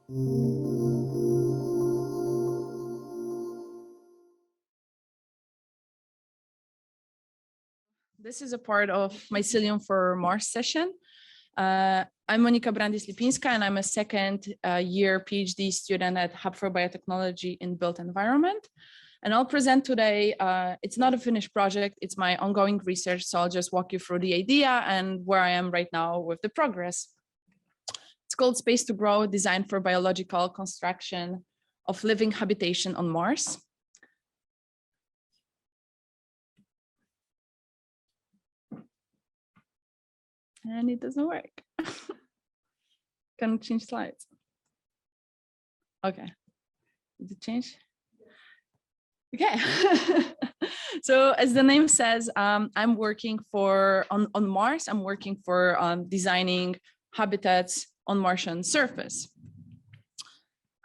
This is a part of Mycelium for Mars session. I'm Monika Brandić Lipińska, and I'm a second year PhD student at Hub for Biotechnology in Built Environment. And I'll present today, it's not a finished project, it's my ongoing research. So I'll just walk you through the idea and where I am right now with the progress. It's called Space to Grow, designed for biological construction of living habitation on Mars. And it doesn't work. Can change slides. Okay, did it change? Okay. So as the name says, I'm working on Mars. I'm working for designing habitats on Martian surface.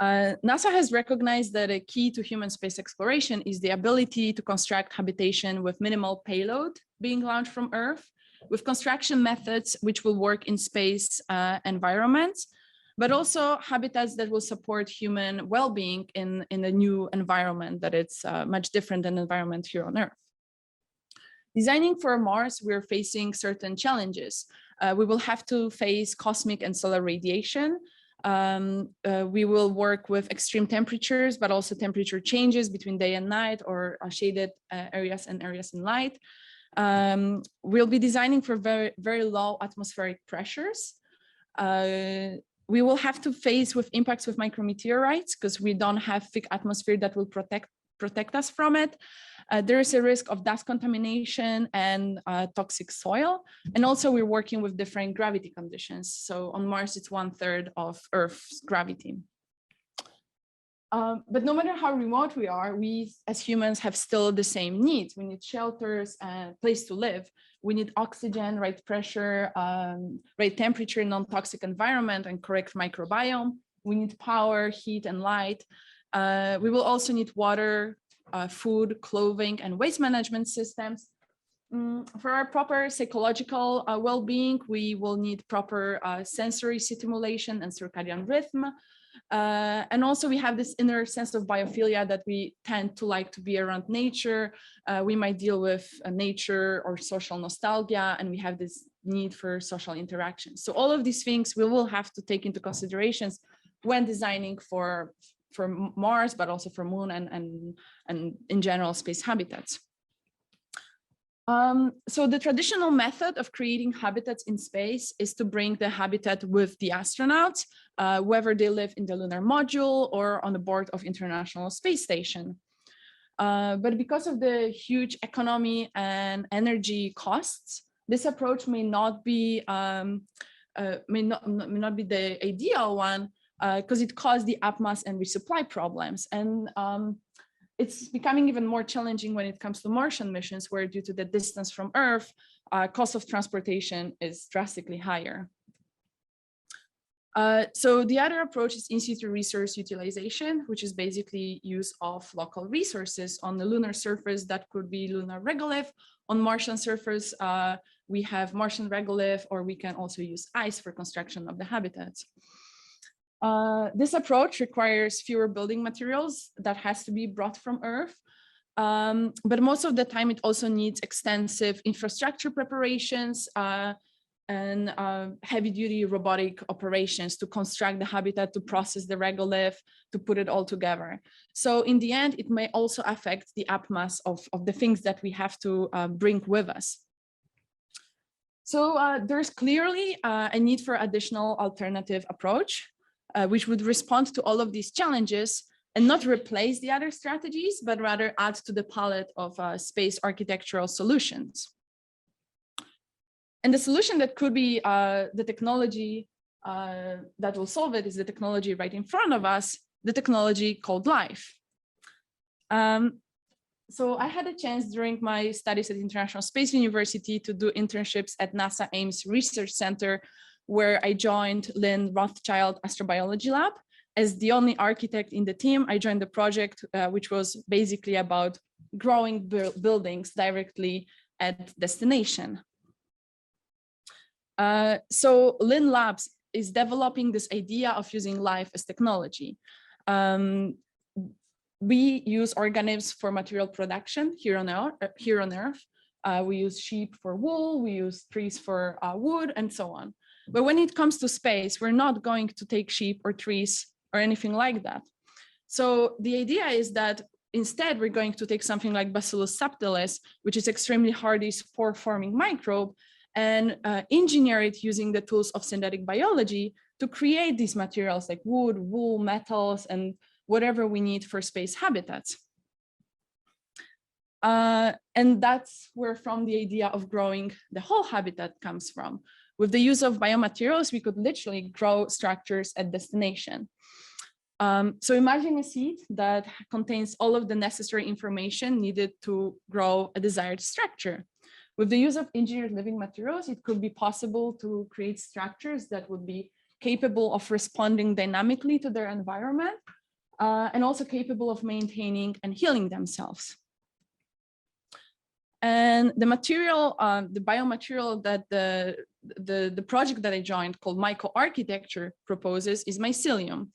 NASA has recognized that a key to human space exploration is the ability to construct habitation with minimal payload being launched from Earth, with construction methods which will work in space environments, but also habitats that will support human well-being in a new environment that it's much different than the environment here on Earth. Designing for Mars, we're facing certain challenges. We will have to face cosmic and solar radiation. We will work with extreme temperatures, but also temperature changes between day and night, or shaded areas and areas in light. We'll be designing for very, very low atmospheric pressures. We will have to face with impacts with micrometeorites because we don't have thick atmosphere that will protect us from it. There is a risk of dust contamination and toxic soil. And also we're working with different gravity conditions. So on Mars, it's 1/3 of Earth's gravity. But no matter how remote we are, we as humans have still the same needs. We need shelters and place to live. We need oxygen, right pressure, right temperature, non-toxic environment, and correct microbiome. We need power, heat, and light. We will also need water, food, clothing, and waste management systems. For our proper psychological well-being, we will need proper sensory stimulation and circadian rhythm. And also we have this inner sense of biophilia that we tend to like to be around nature. We might deal with nature or social nostalgia, and we have this need for social interaction. So all of these things we will have to take into considerations when designing for Mars, but also for Moon and in general space habitats. So the traditional method of creating habitats in space is to bring the habitat with the astronauts, whether they live in the lunar module or on the board of International Space Station. But because of the huge economy and energy costs, this approach may not be the ideal one because it caused the upmass and resupply problems. And it's becoming even more challenging when it comes to Martian missions, where due to the distance from Earth, cost of transportation is drastically higher. So the other approach is in situ resource utilization, which is basically use of local resources on the lunar surface. That could be lunar regolith. On Martian surface, we have Martian regolith, or we can also use ice for construction of the habitats. This approach requires fewer building materials that has to be brought from Earth. But most of the time, it also needs extensive infrastructure preparations and heavy-duty robotic operations to construct the habitat, to process the regolith, to put it all together. So in the end, it may also affect the upmass of the things that we have to bring with us. So there's clearly a need for additional alternative approach, which would respond to all of these challenges and not replace the other strategies, but rather add to the palette of space architectural solutions. And the solution that could be the technology that will solve it is the technology right in front of us, the technology called life. So I had a chance during my studies at International Space University to do internships at NASA Ames Research Center, where I joined Lynn Rothschild Astrobiology Lab. As the only architect in the team, I joined the project, which was basically about growing buildings directly at destination. So Lynn Labs is developing this idea of using life as technology. We use organisms for material production here on Earth. We use sheep for wool, we use trees for wood, and so on. But when it comes to space, we're not going to take sheep or trees or anything like that. So the idea is that instead, we're going to take something like Bacillus subtilis, which is extremely hardy spore-forming microbe, and engineer it using the tools of synthetic biology to create these materials like wood, wool, metals, and whatever we need for space habitats. And that's where from the idea of growing the whole habitat comes from. With the use of biomaterials, we could literally grow structures at destination. So imagine a seed that contains all of the necessary information needed to grow a desired structure. With the use of engineered living materials, it could be possible to create structures that would be capable of responding dynamically to their environment, and also capable of maintaining and healing themselves. And the material, the biomaterial that the project that I joined called myco-architecture proposes is mycelium.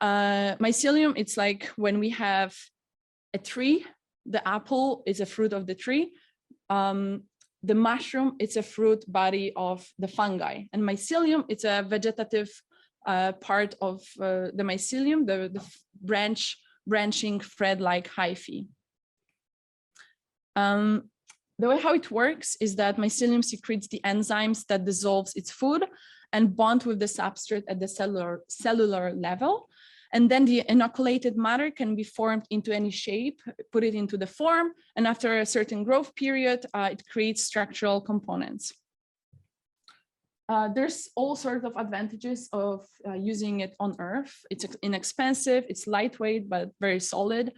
Mycelium, it's like when we have a tree, the apple is a fruit of the tree. The mushroom, it's a fruit body of the fungi. And mycelium, it's a vegetative part of the mycelium, the branching thread-like hyphae. The way how it works is that mycelium secretes the enzymes that dissolves its food and bond with the substrate at the cellular level. And then the inoculated matter can be formed into any shape, put it into the form, and after a certain growth period, it creates structural components. There's all sorts of advantages of using it on Earth. It's inexpensive, it's lightweight, but very solid.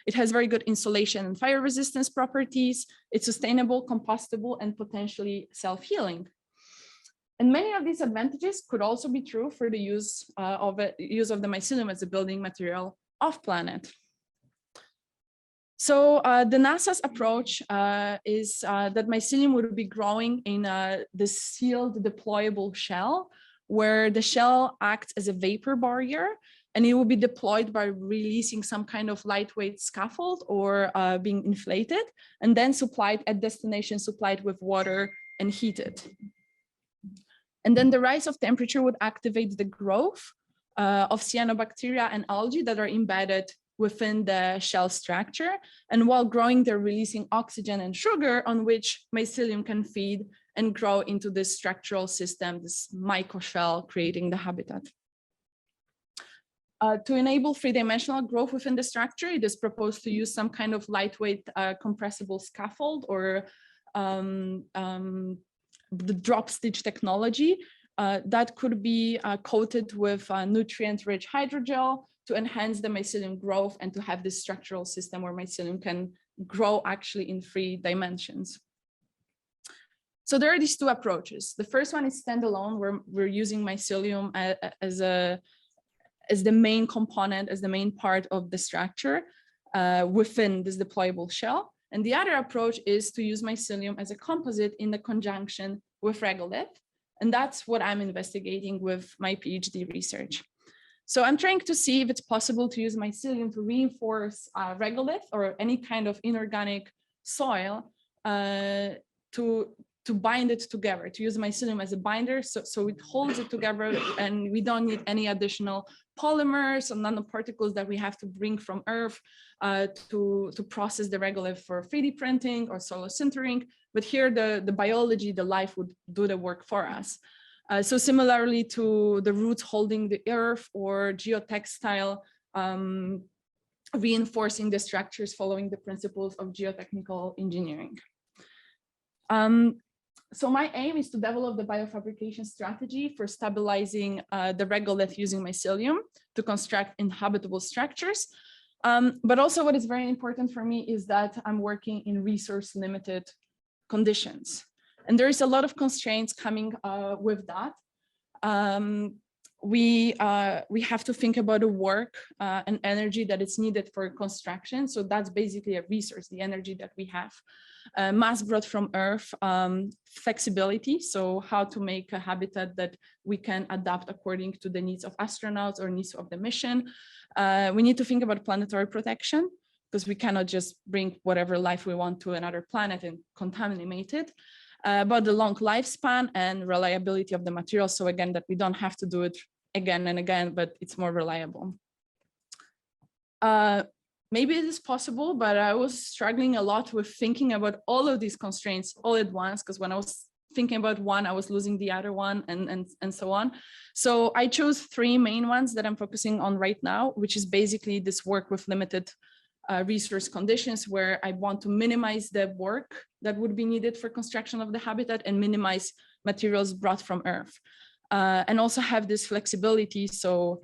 It has very good insulation and fire resistance properties. It's sustainable, compostable, and potentially self-healing. And many of these advantages could also be true for the use of the mycelium as a building material off-planet. So the NASA's approach is that mycelium would be growing in the sealed deployable shell, where the shell acts as a vapor barrier, and it will be deployed by releasing some kind of lightweight scaffold or being inflated, and then supplied at destination, supplied with water and heated. And then the rise of temperature would activate the growth of cyanobacteria and algae that are embedded within the shell structure. And while growing, they're releasing oxygen and sugar on which mycelium can feed and grow into this structural system, this mycoshell, creating the habitat. To enable three-dimensional growth within the structure, it is proposed to use some kind of lightweight compressible scaffold or the drop stitch technology that could be coated with nutrient-rich hydrogel to enhance the mycelium growth and to have this structural system where mycelium can grow actually in 3 dimensions. So there are these 2 approaches. The first one is standalone, where we're using mycelium as the main component, as the main part of the structure within this deployable shell. And the other approach is to use mycelium as a composite in the conjunction with regolith. And that's what I'm investigating with my PhD research. So I'm trying to see if it's possible to use mycelium to reinforce regolith or any kind of inorganic soil to bind it together, to use mycelium as a binder, so it holds it together and we don't need any additional polymers or nanoparticles that we have to bring from Earth to process the regolith for 3D printing or solar sintering. But here the biology, the life would do the work for us. So similarly to the roots holding the Earth or geotextile reinforcing the structures following the principles of geotechnical engineering. So my aim is to develop the biofabrication strategy for stabilizing the regolith using mycelium to construct inhabitable structures. But also what is very important for me is that I'm working in resource limited conditions. And there is a lot of constraints coming with that. we have to think about the work and energy that is needed for construction. So that's basically a resource, the energy that we have. Mass brought from Earth, flexibility, so how to make a habitat that we can adapt according to the needs of astronauts or needs of the mission. We need to think about planetary protection, because we cannot just bring whatever life we want to another planet and contaminate it. About the long lifespan and reliability of the material. So again, that we don't have to do it again and again, but it's more reliable. Maybe it is possible, but I was struggling a lot with thinking about all of these constraints all at once, because when I was thinking about one, I was losing the other one and so on. So I chose 3 main ones that I'm focusing on right now, which is basically this work with limited resource conditions, where I want to minimize the work that would be needed for construction of the habitat and minimize materials brought from Earth, and also have this flexibility. So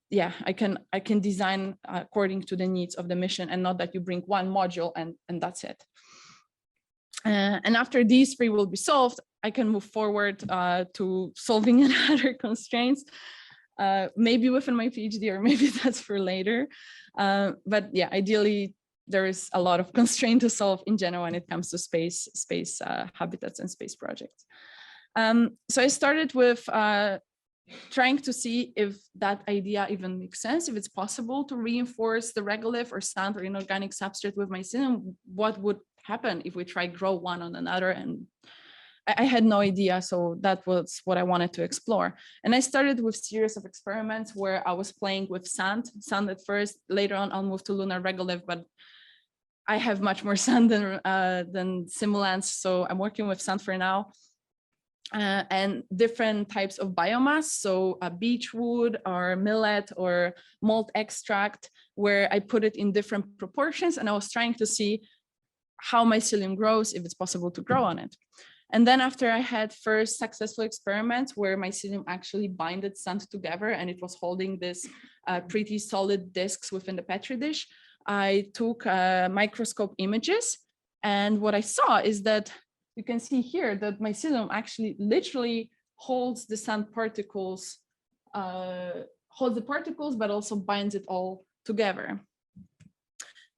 yeah, I can design according to the needs of the mission, and not that you bring one module and that's it. And after these 3 will be solved, I can move forward to solving other constraints. Maybe within my PhD, or maybe that's for later. But yeah, ideally, there is a lot of constraint to solve in general when it comes to space habitats and space projects. So I started with trying to see if that idea even makes sense, if it's possible to reinforce the regolith or sand or inorganic substrate with mycelium. What would happen if we try grow one on another? And I had no idea, so that was what I wanted to explore. And I started with a series of experiments where I was playing with sand at first. Later on, I'll move to lunar regolith, but I have much more sand than simulants, so I'm working with sand for now. And different types of biomass, so beechwood or millet or malt extract, where I put it in different proportions, and I was trying to see how mycelium grows, if it's possible to grow on it. And then after I had first successful experiments where mycelium actually binded sand together and it was holding this pretty solid discs within the Petri dish, I took microscope images. And what I saw is that you can see here that mycelium actually literally holds the sand particles, holds the particles, but also binds it all together.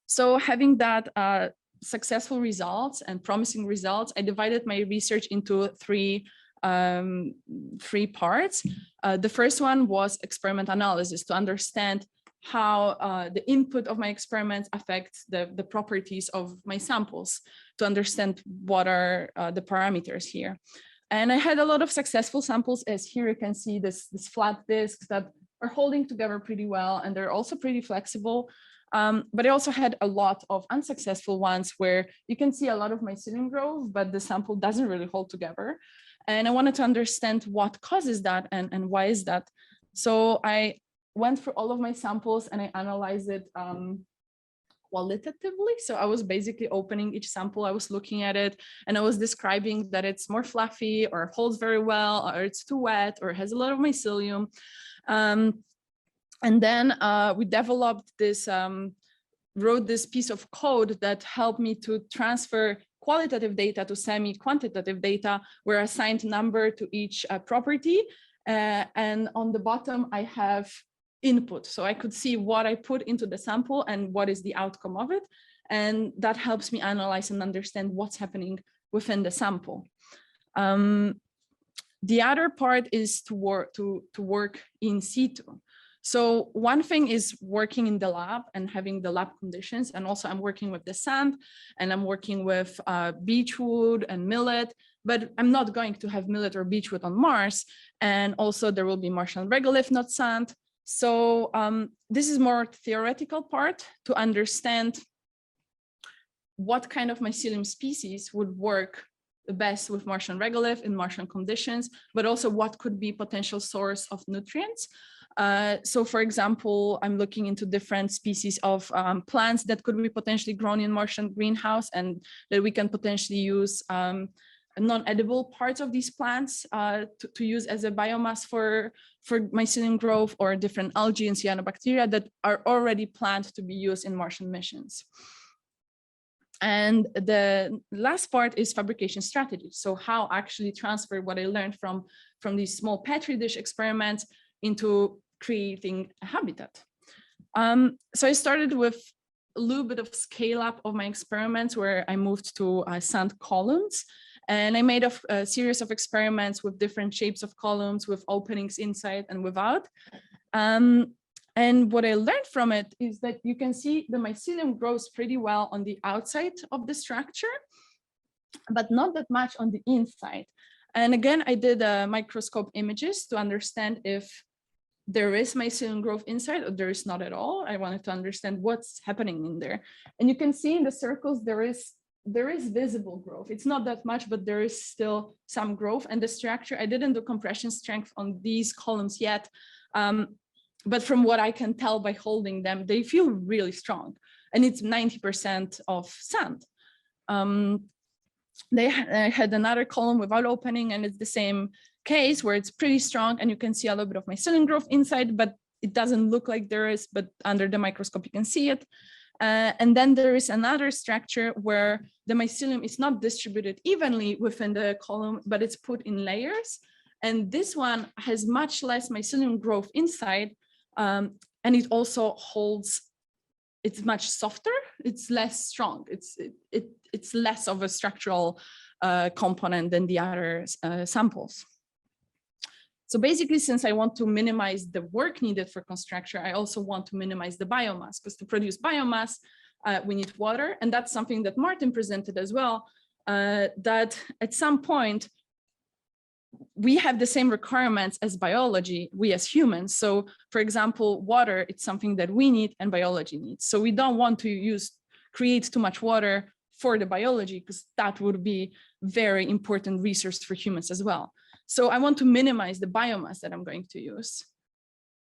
So having that successful results and promising results, I divided my research into three parts. The first one was experiment analysis, to understand how the input of my experiments affects the properties of my samples, to understand what are the parameters here. And I had a lot of successful samples, as here you can see this flat discs that are holding together pretty well, and they're also pretty flexible. But I also had a lot of unsuccessful ones where you can see a lot of mycelium growth, but the sample doesn't really hold together. And I wanted to understand what causes that and why is that. So I went through all of my samples and I analyzed it qualitatively. So I was basically opening each sample, I was looking at it, and I was describing that it's more fluffy or holds very well, or it's too wet, or has a lot of mycelium. And then we developed this, wrote this piece of code that helped me to transfer qualitative data to semi-quantitative data, where I assigned number to each property. And on the bottom, I have input. So I could see what I put into the sample and what is the outcome of it. And that helps me analyze and understand what's happening within the sample. The other part is to work in situ. So one thing is working in the lab and having the lab conditions. And also I'm working with the sand and I'm working with beechwood and millet, but I'm not going to have millet or beechwood on Mars. And also there will be Martian regolith, not sand. So this is more theoretical part to understand what kind of mycelium species would work the best with Martian regolith in Martian conditions, but also what could be potential source of nutrients. So for example, I'm looking into different species of plants that could be potentially grown in Martian greenhouse and that we can potentially use non-edible parts of these plants to use as a biomass for mycelium growth, or different algae and cyanobacteria that are already planned to be used in Martian missions. And the last part is fabrication strategy. So how actually transfer what I learned from these small Petri dish experiments into creating a habitat. So I started with a little bit of scale up of my experiments where I moved to sand columns. And I made a series of experiments with different shapes of columns, with openings inside and without. And what I learned from it is that you can see the mycelium grows pretty well on the outside of the structure, but not that much on the inside. And again, I did microscope images to understand if there is mycelium growth inside or there is not at all. I wanted to understand what's happening in there. And you can see in the circles, there is visible growth. It's not that much, but there is still some growth. And the structure, I didn't do compression strength on these columns yet. But from what I can tell by holding them, they feel really strong. And it's 90% of sand. They had another column without opening, and it's the same case where it's pretty strong, and you can see a little bit of mycelium growth inside, but it doesn't look like there is, but under the microscope you can see it. And then there is another structure where the mycelium is not distributed evenly within the column, but it's put in layers. And this one has much less mycelium growth inside, and it also holds, it's much softer, it's less strong, it's less of a structural component than the other samples. So basically, since I want to minimize the work needed for construction, I also want to minimize the biomass, because to produce biomass, we need water. And that's something that Martin presented as well, that at some point, we have the same requirements as biology, we as humans. So for example, water, it's something that we need and biology needs. So we don't want to create too much water for the biology, because that would be very important resource for humans as well. So I want to minimize the biomass that I'm going to use.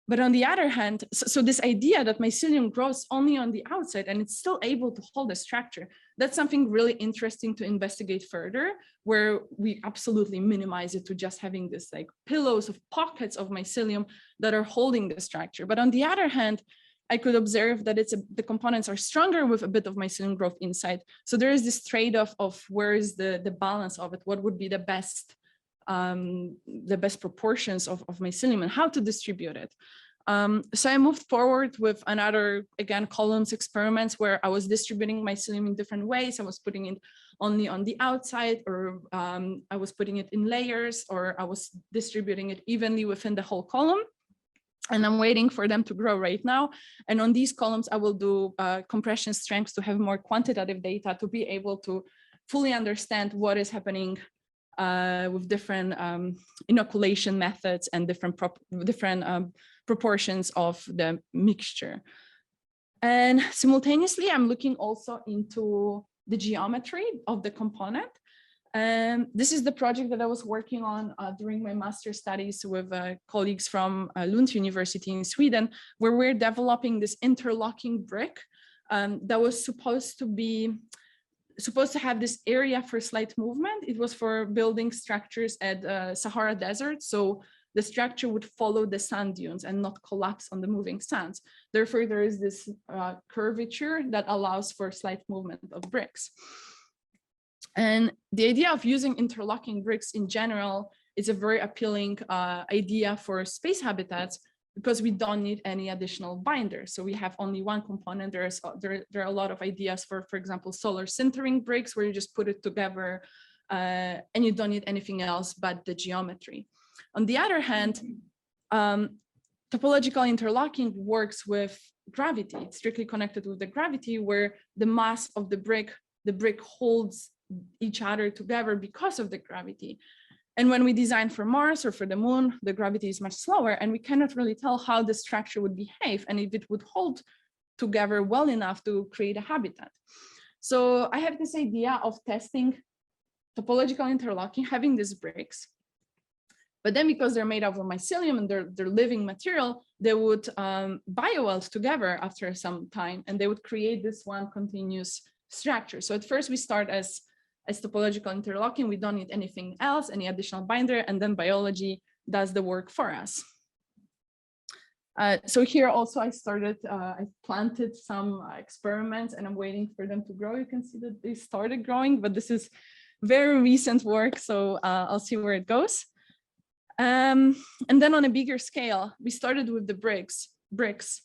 But on the other hand, so this idea that mycelium grows only on the outside and it's still able to hold a structure, that's something really interesting to investigate further, where we absolutely minimize it to just having this like pillows of pockets of mycelium that are holding the structure. But on the other hand, I could observe that the components are stronger with a bit of mycelium growth inside. So there is this trade-off of where is the balance of it, what would be the best proportions of mycelium and how to distribute it. So I moved forward with another, again, columns experiments where I was distributing mycelium in different ways. I was putting it only on the outside, or I was putting it in layers, or I was distributing it evenly within the whole column. And I'm waiting for them to grow right now. And on these columns, I will do compression strengths to have more quantitative data to be able to fully understand what is happening with different inoculation methods and different proportions of the mixture. And simultaneously, I'm looking also into the geometry of the component. And this is the project that I was working on during my master's studies with colleagues from Lund University in Sweden, where we're developing this interlocking brick that was supposed to have this area for slight movement. It was for building structures at Sahara Desert. So the structure would follow the sand dunes and not collapse on the moving sands. Therefore, there is this curvature that allows for slight movement of bricks. And the idea of using interlocking bricks in general is a very appealing idea for space habitats, because we don't need any additional binders. So we have only one component. There are a lot of ideas for example, solar sintering bricks, where you just put it together and you don't need anything else but the geometry. On the other hand, topological interlocking works with gravity. It's strictly connected with the gravity, where the mass of the brick holds each other together because of the gravity. And when we design for Mars or for the moon, the gravity is much slower, and we cannot really tell how the structure would behave and if it would hold together well enough to create a habitat. So I have this idea of testing topological interlocking, having these bricks, but then because they're made out of mycelium and they're living material, they would bioweld together after some time, and they would create this one continuous structure. So at first we start as topological interlocking. We don't need anything else, any additional binder, and then biology does the work for us. So here also I planted some experiments, and I'm waiting for them to grow. You can see that they started growing, but this is very recent work, so I'll see where it goes. And then on a bigger scale, we started with the bricks.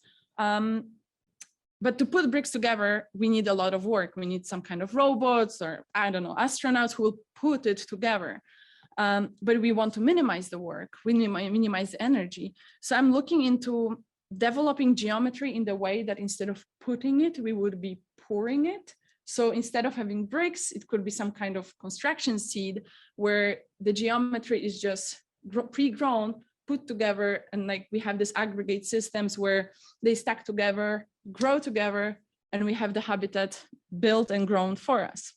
But to put bricks together, we need a lot of work. We need some kind of robots or, I don't know, astronauts who will put it together. But we want to minimize the work, we minimize the energy. So I'm looking into developing geometry in the way that instead of putting it, we would be pouring it. So instead of having bricks, it could be some kind of construction seed where the geometry is just pre-grown, put together, and like we have this aggregate systems where they stack together, grow together, and we have the habitat built and grown for us.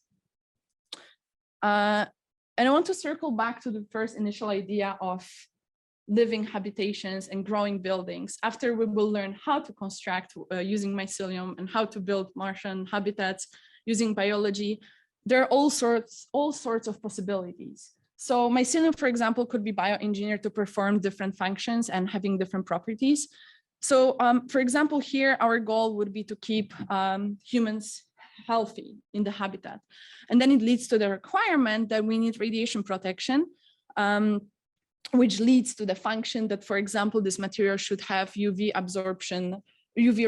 And I want to circle back to the first initial idea of living habitations and growing buildings. After we will learn how to construct using mycelium and how to build Martian habitats using biology, there are all sorts of possibilities. So mycelium, for example, could be bioengineered to perform different functions and having different properties. So for example, here, our goal would be to keep humans healthy in the habitat. And then it leads to the requirement that we need radiation protection, which leads to the function that, for example, this material should have UV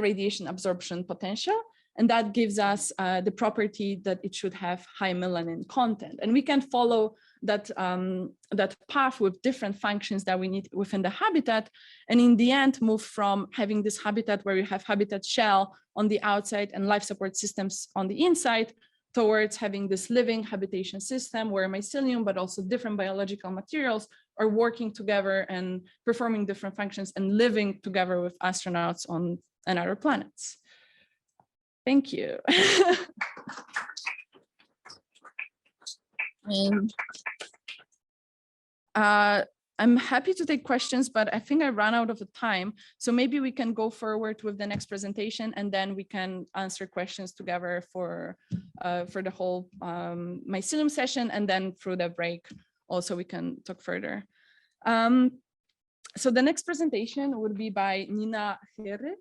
radiation absorption potential. And that gives us the property that it should have high melanin content. And we can follow that, that path with different functions that we need within the habitat. And in the end, move from having this habitat where you have habitat shell on the outside and life support systems on the inside towards having this living habitation system where mycelium, but also different biological materials are working together and performing different functions and living together with astronauts on other planets. Thank you. And I'm happy to take questions, but I think I ran out of the time. So maybe we can go forward with the next presentation and then we can answer questions together for the whole mycelium session, and then through the break also we can talk further. So the next presentation would be by Niina Hyry.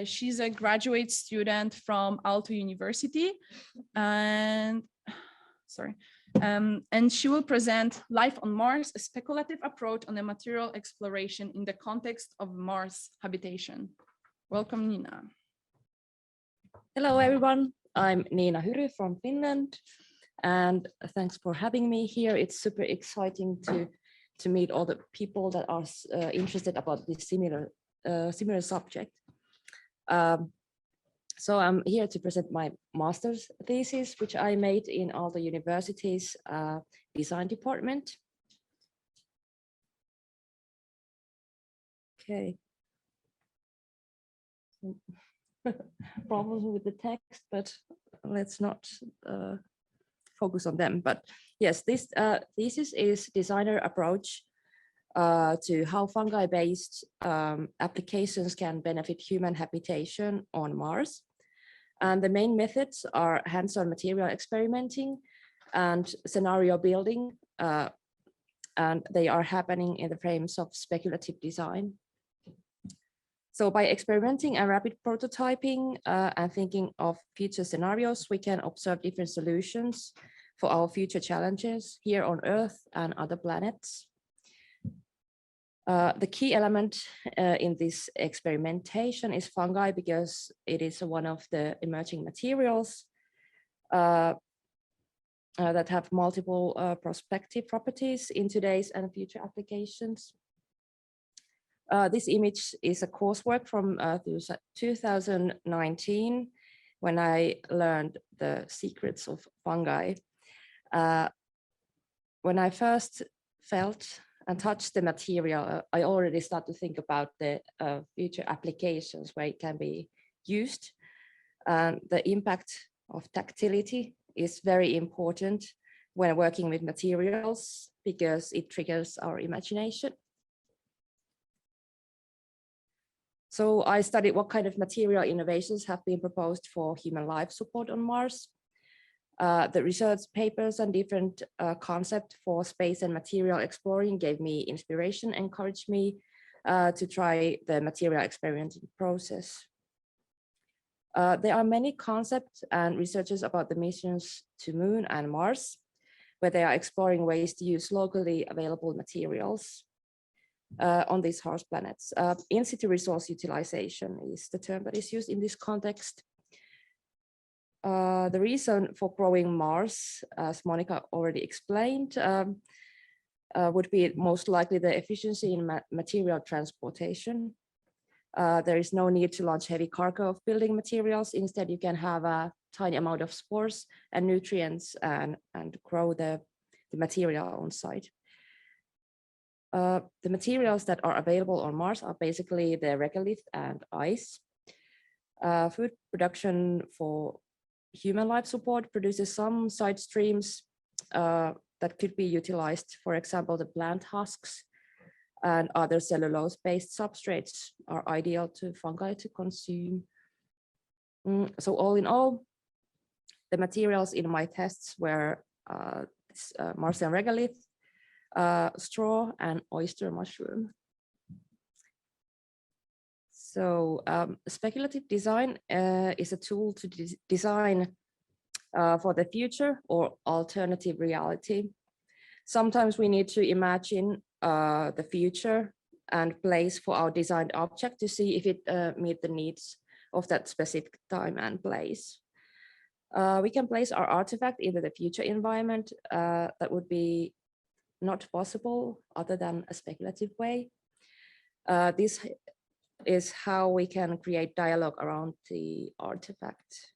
She's a graduate student from Aalto University, and and she will present Life on Mars, a speculative approach on the material exploration in the context of Mars habitation. Welcome, Niina. Hello, everyone. I'm Niina Hyry from Finland, and thanks for having me here. It's super exciting to meet all the people that are interested about this similar subject. So I'm here to present my master's thesis, which I made in Aalto University's design department. Okay. Problems with the text, but let's not focus on them. But yes, this thesis is designer approach to how fungi-based applications can benefit human habitation on Mars. And the main methods are hands-on material experimenting and scenario building, and they are happening in the frames of speculative design. So by experimenting and rapid prototyping and thinking of future scenarios, we can observe different solutions for our future challenges here on Earth and other planets. The key element in this experimentation is fungi, because it is one of the emerging materials that have multiple prospective properties in today's and future applications. This image is a coursework from 2019, when I learned the secrets of fungi. When I first felt and touch the material, I already start to think about the future applications where it can be used. The impact of tactility is very important when working with materials, because it triggers our imagination. So I studied what kind of material innovations have been proposed for human life support on Mars. The research papers and different concepts for space and material exploring gave me inspiration, encouraged me to try the material experimenting process. There are many concepts and researches about the missions to Moon and Mars, where they are exploring ways to use locally available materials. on these host planets. In-situ resource utilization is the term that is used in this context. The reason for growing Mars, as Monika already explained, would be most likely the efficiency in material transportation. There is no need to launch heavy cargo of building materials. Instead, you can have a tiny amount of spores and nutrients and grow the material on site. The materials that are available on Mars are basically the regolith and ice. Food production for human life support produces some side streams that could be utilized. For example, the plant husks and other cellulose-based substrates are ideal to fungi to consume. So all in all, the materials in my tests were Martian regolith, straw, and oyster mushroom. So speculative design is a tool to design for the future or alternative reality. Sometimes we need to imagine the future and place for our designed object to see if it meets the needs of that specific time and place. We can place our artifact into the future environment that would be not possible other than a speculative way. This is how we can create dialogue around the artifact.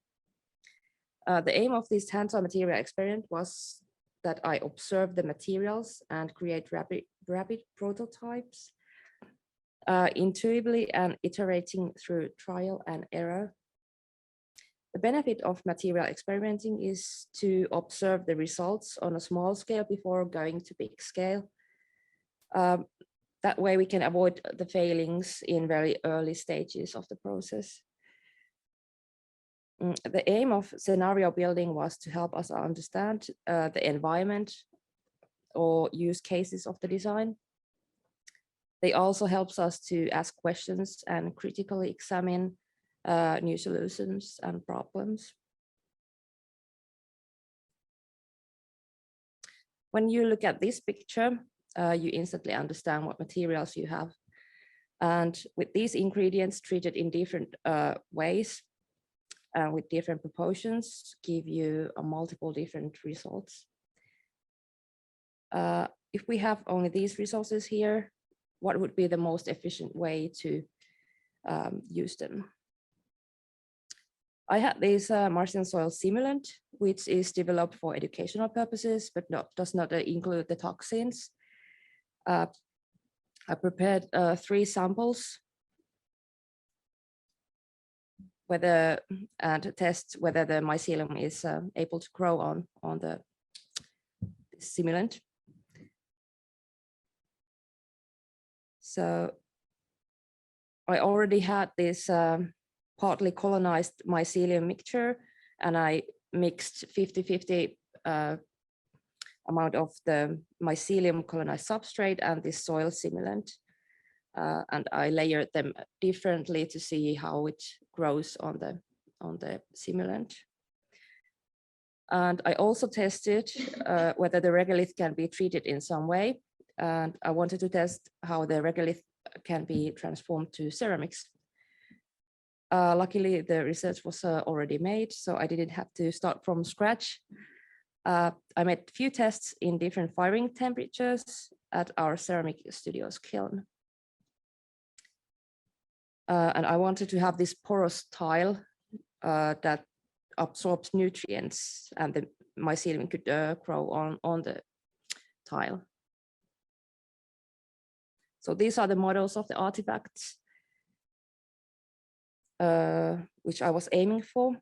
The aim of this hands-on material experiment was that I observe the materials and create rapid prototypes, intuitively and iterating through trial and error. The benefit of material experimenting is to observe the results on a small scale before going to big scale. That way we can avoid the failings in very early stages of the process. The aim of scenario building was to help us understand the environment or use cases of the design. They also helps us to ask questions and critically examine new solutions and problems. When you look at this picture, you instantly understand what materials you have. And with these ingredients treated in different ways, with different proportions, give you multiple different results. If we have only these resources here, what would be the most efficient way to use them? I had this Martian soil simulant, which is developed for educational purposes, but does not include the toxins. I prepared 3 samples to test whether the mycelium is able to grow on the simulant. So I already had this partly colonized mycelium mixture, and I mixed 50-50 amount of the mycelium colonized substrate and this soil simulant. And I layered them differently to see how it grows on the simulant. And I also tested whether the regolith can be treated in some way. And I wanted to test how the regolith can be transformed to ceramics. Luckily, the research was already made, so I didn't have to start from scratch. I made a few tests in different firing temperatures at our ceramic studio's kiln. And I wanted to have this porous tile that absorbs nutrients, and the mycelium could grow on the tile. So these are the models of the artifacts which I was aiming for.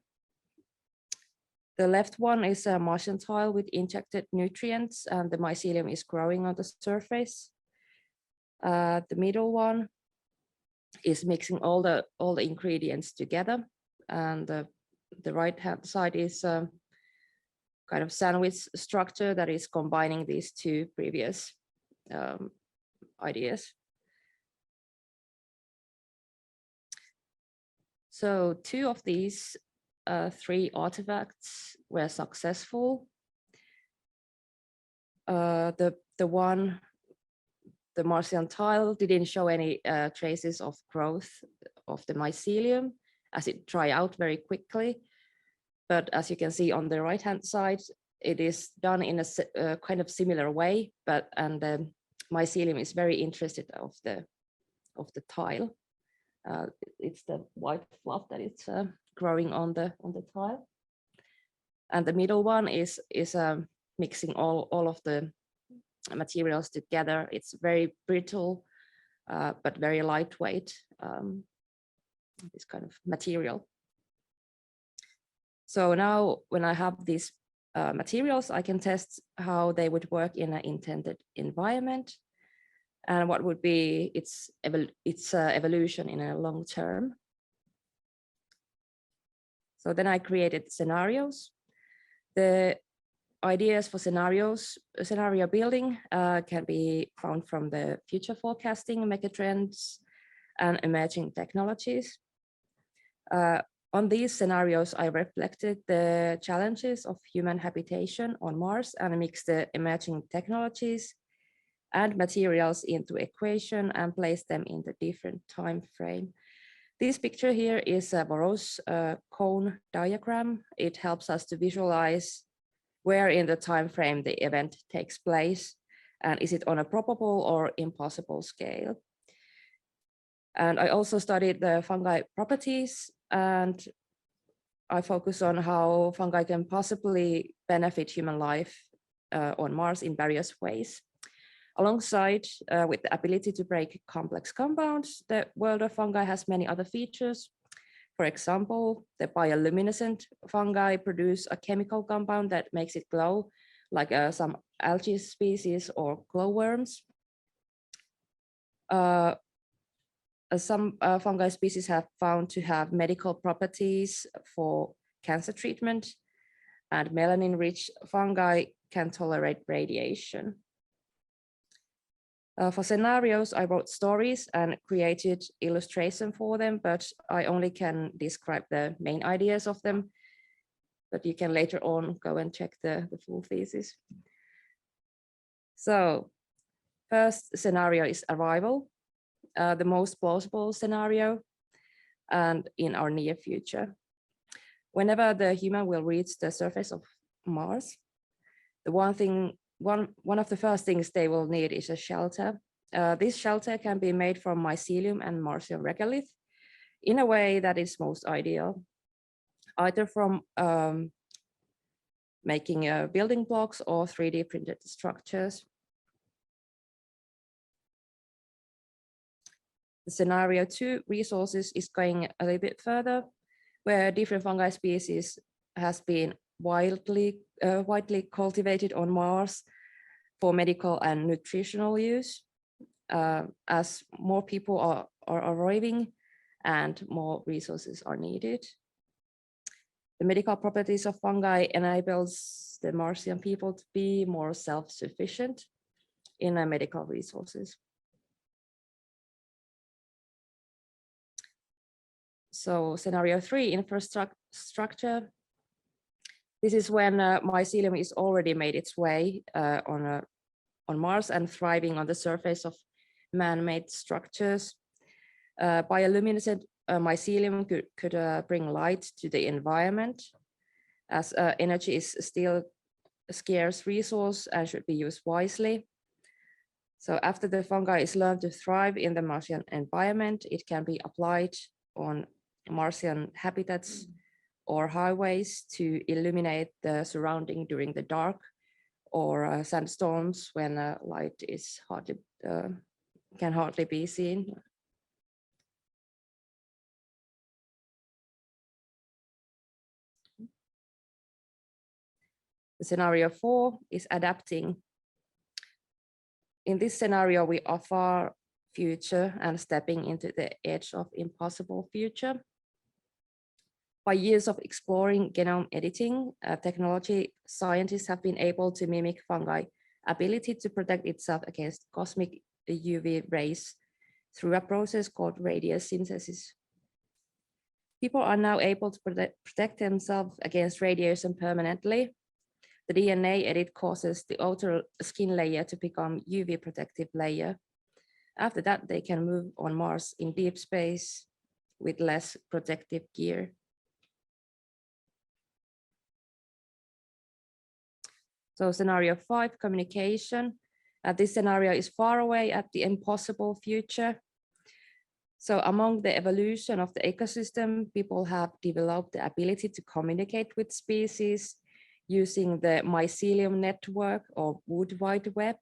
The left one is a Martian tile with injected nutrients, and the mycelium is growing on the surface. The middle one is mixing all the ingredients together, and the right hand side is a kind of sandwich structure that is combining these 2 previous ideas. So 2 of these 3 artifacts were successful. The the Martian tile didn't show any traces of growth of the mycelium, as it dried out very quickly. But as you can see on the right-hand side, it is done in a kind of similar way, and the mycelium is very interested of the tile. It's the white fluff that it's growing on the tile. And the middle one is mixing all of the materials together. It's very brittle, but very lightweight, this kind of material. So now when I have these materials, I can test how they would work in an intended environment and what would be its evolution in a long term. So then I created scenarios. The ideas for scenario building can be found from the future forecasting, megatrends, and emerging technologies. On these scenarios, I reflected the challenges of human habitation on Mars and mixed the emerging technologies and materials into equation and placed them in the different time frame. This picture here is a Morose cone diagram. It helps us to visualize where in the time frame the event takes place, and is it on a probable or impossible scale. And I also studied the fungi properties, and I focus on how fungi can possibly benefit human life on Mars in various ways. Alongside with the ability to break complex compounds, the world of fungi has many other features. For example, the bioluminescent fungi produce a chemical compound that makes it glow, like some algae species or glowworms. Some fungi species have found to have medical properties for cancer treatment, and melanin-rich fungi can tolerate radiation. For scenarios, I wrote stories and created illustration for them, but I only can describe the main ideas of them. But you can later on go and check the full thesis. So first scenario is arrival, the most plausible scenario, and in our near future. Whenever the human will reach the surface of Mars, the one of the first things they will need is a shelter. This shelter can be made from mycelium and Martian regolith in a way that is most ideal, either from making building blocks or 3D printed structures. The scenario 2 resources is going a little bit further, where different fungi species has been widely cultivated on Mars for medical and nutritional use, as more people are arriving and more resources are needed. The medical properties of fungi enables the Martian people to be more self-sufficient in medical resources. So scenario 3, infrastructure. This is when mycelium is already made its way on Mars and thriving on the surface of man-made structures. Bioluminescent mycelium could bring light to the environment, as energy is still a scarce resource and should be used wisely. So after the fungi is learned to thrive in the Martian environment, it can be applied on Martian habitats or highways to illuminate the surrounding during the dark, or sandstorms when light is can hardly be seen. The scenario 4 is adapting. In this scenario, we are far future and stepping into the edge of impossible future. By years of exploring genome editing technology, scientists have been able to mimic fungi ability to protect itself against cosmic UV rays through a process called radiosynthesis. People are now able to protect themselves against radiation permanently. The DNA edit causes the outer skin layer to become UV protective layer. After that, they can move on Mars in deep space with less protective gear. So scenario 5, communication. This scenario is far away at the impossible future. So among the evolution of the ecosystem, people have developed the ability to communicate with species using the mycelium network or wood wide web.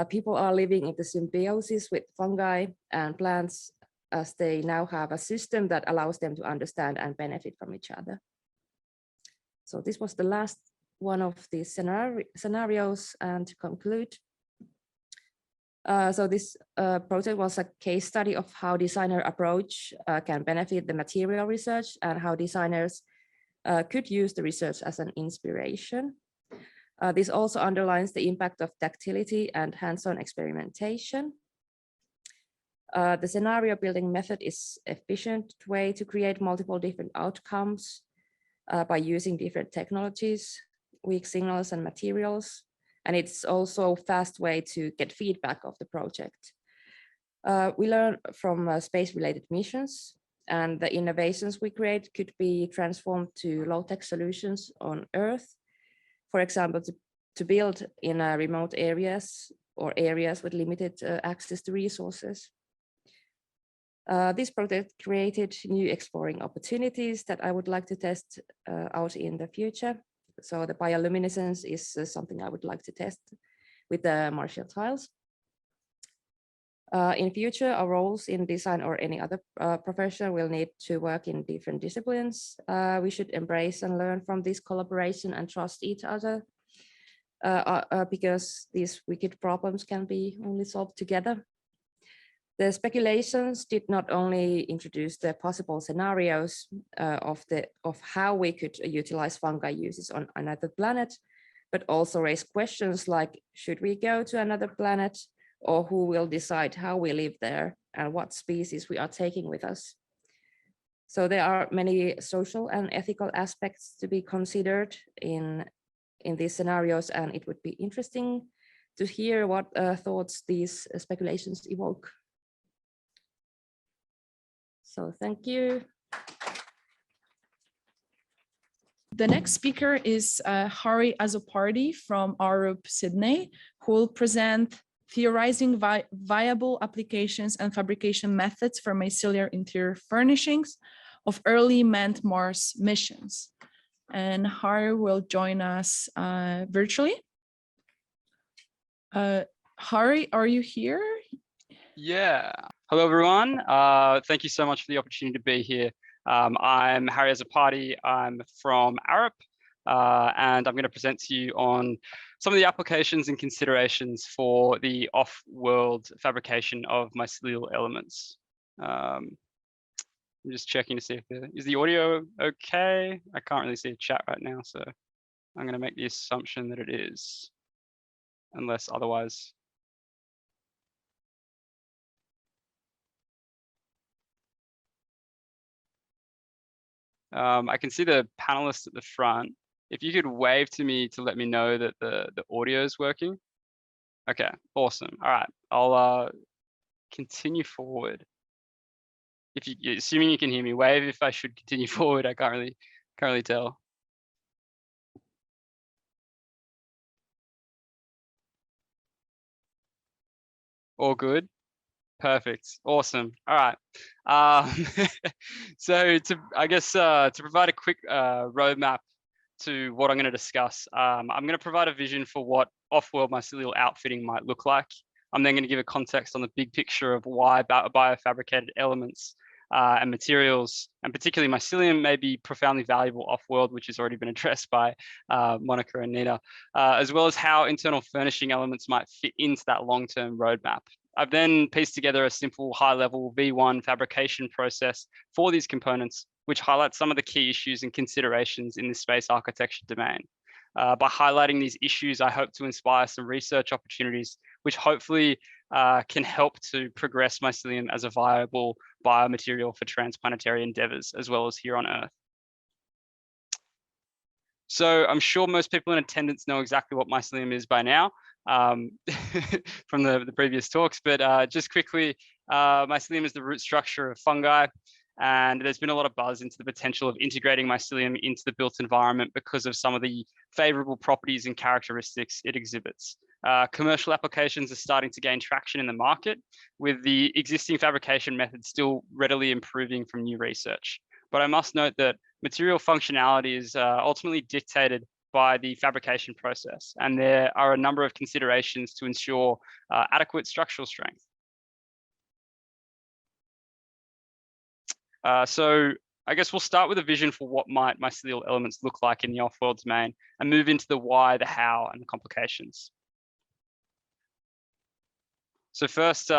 People are living in the symbiosis with fungi and plants, as they now have a system that allows them to understand and benefit from each other. So this was the last one of the scenarios, and to conclude. So this project was a case study of how designer approach can benefit the material research and how designers could use the research as an inspiration. This also underlines the impact of tactility and hands-on experimentation. The scenario building method is an efficient way to create multiple different outcomes by using different technologies, weak signals and materials. And it's also a fast way to get feedback of the project. We learn from space-related missions, and the innovations we create could be transformed to low-tech solutions on Earth. For example, to build in remote areas or areas with limited access to resources. This project created new exploring opportunities that I would like to test out in the future. So the bioluminescence is something I would like to test with the Martial tiles. In future, our roles in design or any other profession will need to work in different disciplines. We should embrace and learn from this collaboration and trust each other because these wicked problems can be only solved together. The speculations did not only introduce the possible scenarios of how we could utilize fungi uses on another planet, but also raise questions like, should we go to another planet, or who will decide how we live there and what species we are taking with us? So there are many social and ethical aspects to be considered in these scenarios, and it would be interesting to hear what thoughts these speculations evoke. So thank you. The next speaker is Hyry Azzopardi from Arup, Sydney, who will present theorizing viable applications and fabrication methods for mycelial interior furnishings of early manned Mars missions. And Hyry will join us virtually. Hyry, are you here? Yeah. Hello, everyone. Thank you so much for the opportunity to be here. I'm Hyry Azzopardi. I'm from Arup, and I'm going to present to you on some of the applications and considerations for the off-world fabrication of mycelial elements. I'm just checking to see if is the audio okay? I can't really see a chat right now, so I'm going to make the assumption that it is, unless otherwise. I can see the panelists at the front. If you could wave to me to let me know that the audio is working. Okay, awesome. All right, I'll continue forward. If you, assuming you can hear me, wave if I should continue forward. I can't really tell. All good. Perfect. Awesome. All right. So I guess to provide a quick roadmap to what I'm going to discuss, I'm going to provide a vision for what off-world mycelial outfitting might look like. I'm then going to give a context on the big picture of why biofabricated elements and materials, and particularly mycelium, may be profoundly valuable off-world, which has already been addressed by Monika and Niina, as well as how internal furnishing elements might fit into that long-term roadmap. I've then pieced together a simple high-level V1 fabrication process for these components, which highlights some of the key issues and considerations in the space architecture domain. By highlighting these issues, I hope to inspire some research opportunities, which hopefully can help to progress mycelium as a viable biomaterial for transplanetary endeavors, as well as here on Earth. So I'm sure most people in attendance know exactly what mycelium is by now, from the previous talks. But just quickly, mycelium is the root structure of fungi. And there's been a lot of buzz into the potential of integrating mycelium into the built environment because of some of the favorable properties and characteristics it exhibits. Commercial applications are starting to gain traction in the market, with the existing fabrication methods still readily improving from new research. But I must note that material functionality is ultimately dictated by the fabrication process, and there are a number of considerations to ensure adequate structural strength. So I guess we'll start with a vision for what might mycelial elements look like in the off-world domain and move into the why, the how, and the complications. So first,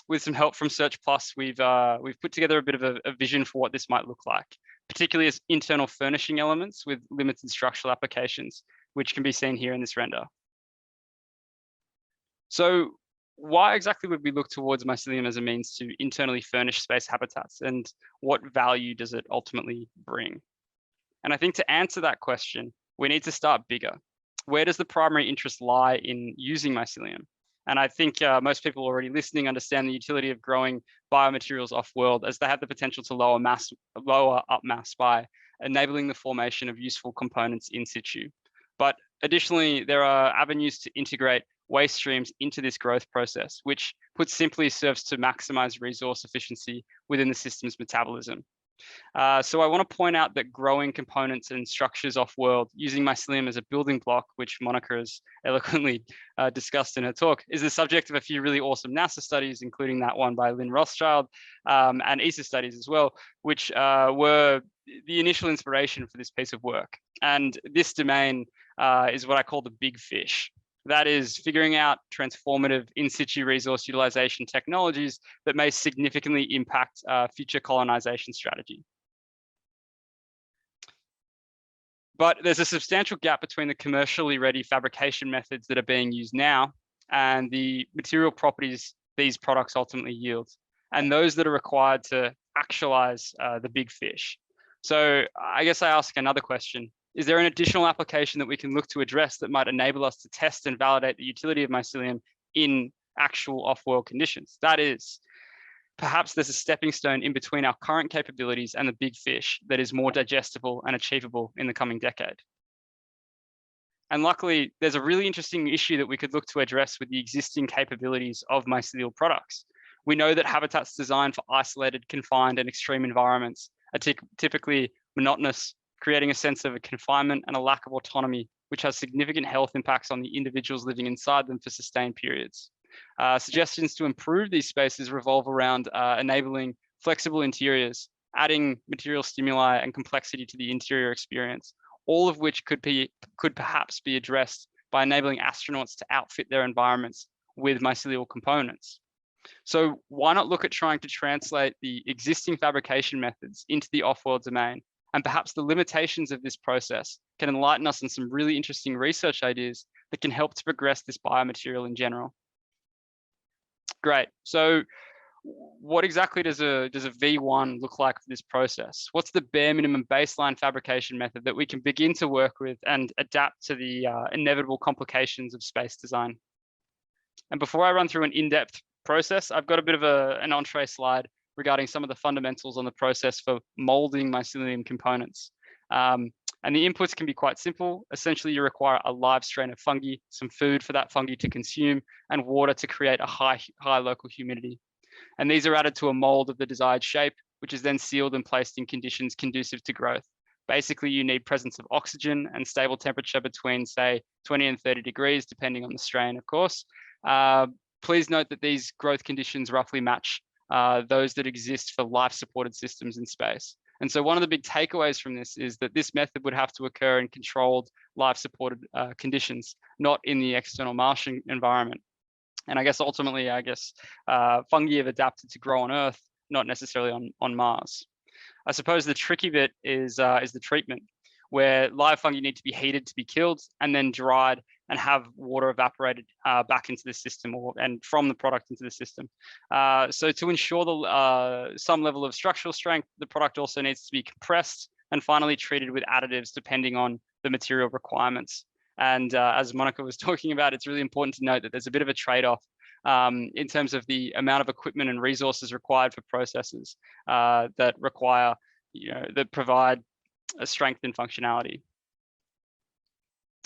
with some help from Search Plus, we've put together a bit of a vision for what this might look like, particularly as internal furnishing elements with limited structural applications, which can be seen here in this render. So why exactly would we look towards mycelium as a means to internally furnish space habitats, and what value does it ultimately bring? And I think to answer that question, we need to start bigger. Where does the primary interest lie in using mycelium? And I think most people already listening understand the utility of growing biomaterials off-world, as they have the potential to lower up mass by enabling the formation of useful components in situ. But additionally, there are avenues to integrate waste streams into this growth process, which put simply serves to maximize resource efficiency within the system's metabolism. So I want to point out that growing components and structures off-world using mycelium as a building block, which Monika has eloquently discussed in her talk, is the subject of a few really awesome NASA studies, including that one by Lynn Rothschild, and ESA studies as well, which were the initial inspiration for this piece of work. And this domain is what I call the big fish. That is figuring out transformative in situ resource utilization technologies that may significantly impact future colonization strategy. But there's a substantial gap between the commercially ready fabrication methods that are being used now and the material properties these products ultimately yield, and those that are required to actualize the big fish. So I guess I ask another question. Is there an additional application that we can look to address that might enable us to test and validate the utility of mycelium in actual off-world conditions? That is, perhaps there's a stepping stone in between our current capabilities and the big fish that is more digestible and achievable in the coming decade. And luckily, there's a really interesting issue that we could look to address with the existing capabilities of mycelial products. We know that habitats designed for isolated, confined, and extreme environments are typically monotonous, creating a sense of a confinement and a lack of autonomy, which has significant health impacts on the individuals living inside them for sustained periods. Suggestions to improve these spaces revolve around enabling flexible interiors, adding material stimuli and complexity to the interior experience, all of which could perhaps be addressed by enabling astronauts to outfit their environments with mycelial components. So why not look at trying to translate the existing fabrication methods into the off-world domain? And perhaps the limitations of this process can enlighten us on some really interesting research ideas that can help to progress this biomaterial in general. Great. So what exactly does a V1 look like for this process? What's the bare minimum baseline fabrication method that we can begin to work with and adapt to the inevitable complications of space design? And before I run through an in-depth process, I've got a bit of an entree slide regarding some of the fundamentals on the process for molding mycelium components. And the inputs can be quite simple. Essentially, you require a live strain of fungi, some food for that fungi to consume, and water to create a high local humidity. And these are added to a mold of the desired shape, which is then sealed and placed in conditions conducive to growth. Basically, you need presence of oxygen and stable temperature between, say, 20 and 30 degrees, depending on the strain, of course. Please note that these growth conditions roughly match those that exist for life-supported systems in space. And so one of the big takeaways from this is that this method would have to occur in controlled life-supported conditions, not in the external Martian environment. And I guess ultimately, fungi have adapted to grow on Earth, not necessarily on Mars. I suppose the tricky bit is the treatment, where live fungi need to be heated to be killed and then dried and have water evaporated back into the system and from the product into the system. So to ensure some level of structural strength, the product also needs to be compressed and finally treated with additives depending on the material requirements. And as Monika was talking about, it's really important to note that there's a bit of a trade-off in terms of the amount of equipment and resources required for processes that require, that provide a strength and functionality.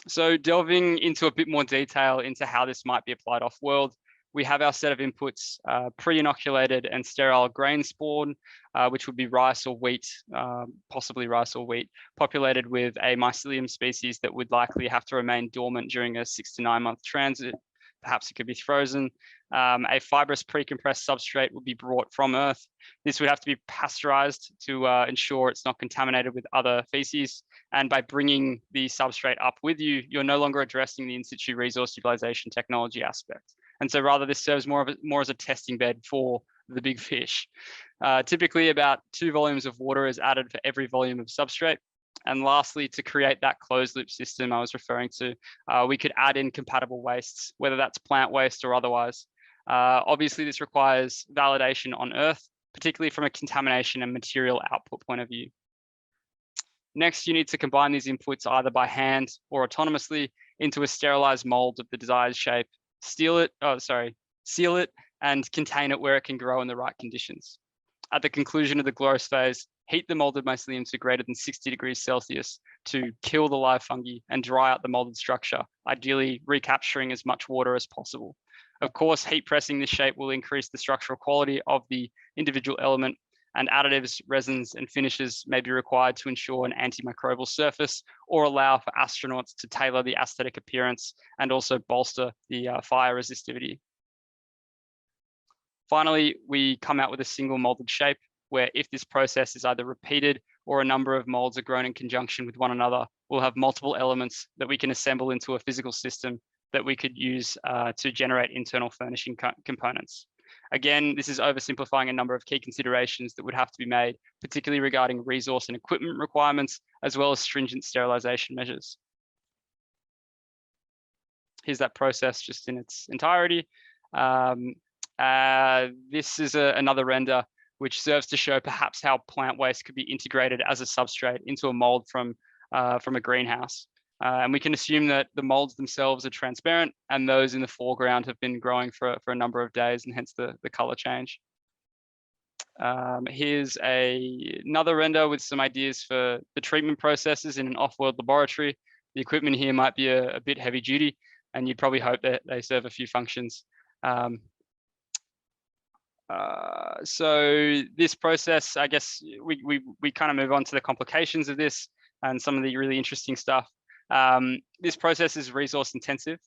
So delving into a bit more detail into how this might be applied off-world, we have our set of inputs, pre-inoculated and sterile grain spawn, which would be rice or wheat, possibly rice or wheat, populated with a mycelium species that would likely have to remain dormant during a 6 to 9 month transit. Perhaps it could be frozen. A fibrous pre-compressed substrate would be brought from Earth. This would have to be pasteurized to ensure it's not contaminated with other feces. And by bringing the substrate up with you, you're no longer addressing the in situ resource utilization technology aspect. And so rather, this serves more as a testing bed for the big fish. Typically, about 2 volumes of water is added for every volume of substrate. And lastly, to create that closed loop system I was referring to, we could add in compatible wastes, whether that's plant waste or otherwise. Obviously, this requires validation on Earth, particularly from a contamination and material output point of view. Next, you need to combine these inputs either by hand or autonomously into a sterilized mold of the desired shape, seal it, and contain it where it can grow in the right conditions. At the conclusion of the growth phase, heat the molded mycelium to greater than 60 degrees Celsius to kill the live fungi and dry out the molded structure, ideally recapturing as much water as possible. Of course, heat pressing this shape will increase the structural quality of the individual element, and additives, resins, and finishes may be required to ensure an antimicrobial surface or allow for astronauts to tailor the aesthetic appearance and also bolster the fire resistivity. Finally, we come out with a single molded shape where if this process is either repeated or a number of molds are grown in conjunction with one another, we'll have multiple elements that we can assemble into a physical system that we could use to generate internal furnishing components. Again, this is oversimplifying a number of key considerations that would have to be made, particularly regarding resource and equipment requirements, as well as stringent sterilization measures. Here's that process just in its entirety. This is another render which serves to show perhaps how plant waste could be integrated as a substrate into a mold from a greenhouse. And we can assume that the molds themselves are transparent and those in the foreground have been growing for a number of days and hence the color change. Here's another render with some ideas for the treatment processes in an off-world laboratory. The equipment here might be a bit heavy duty and you'd probably hope that they serve a few functions. So this process, I guess we kind of move on to the complications of this and some of the really interesting stuff. This process is resource intensive.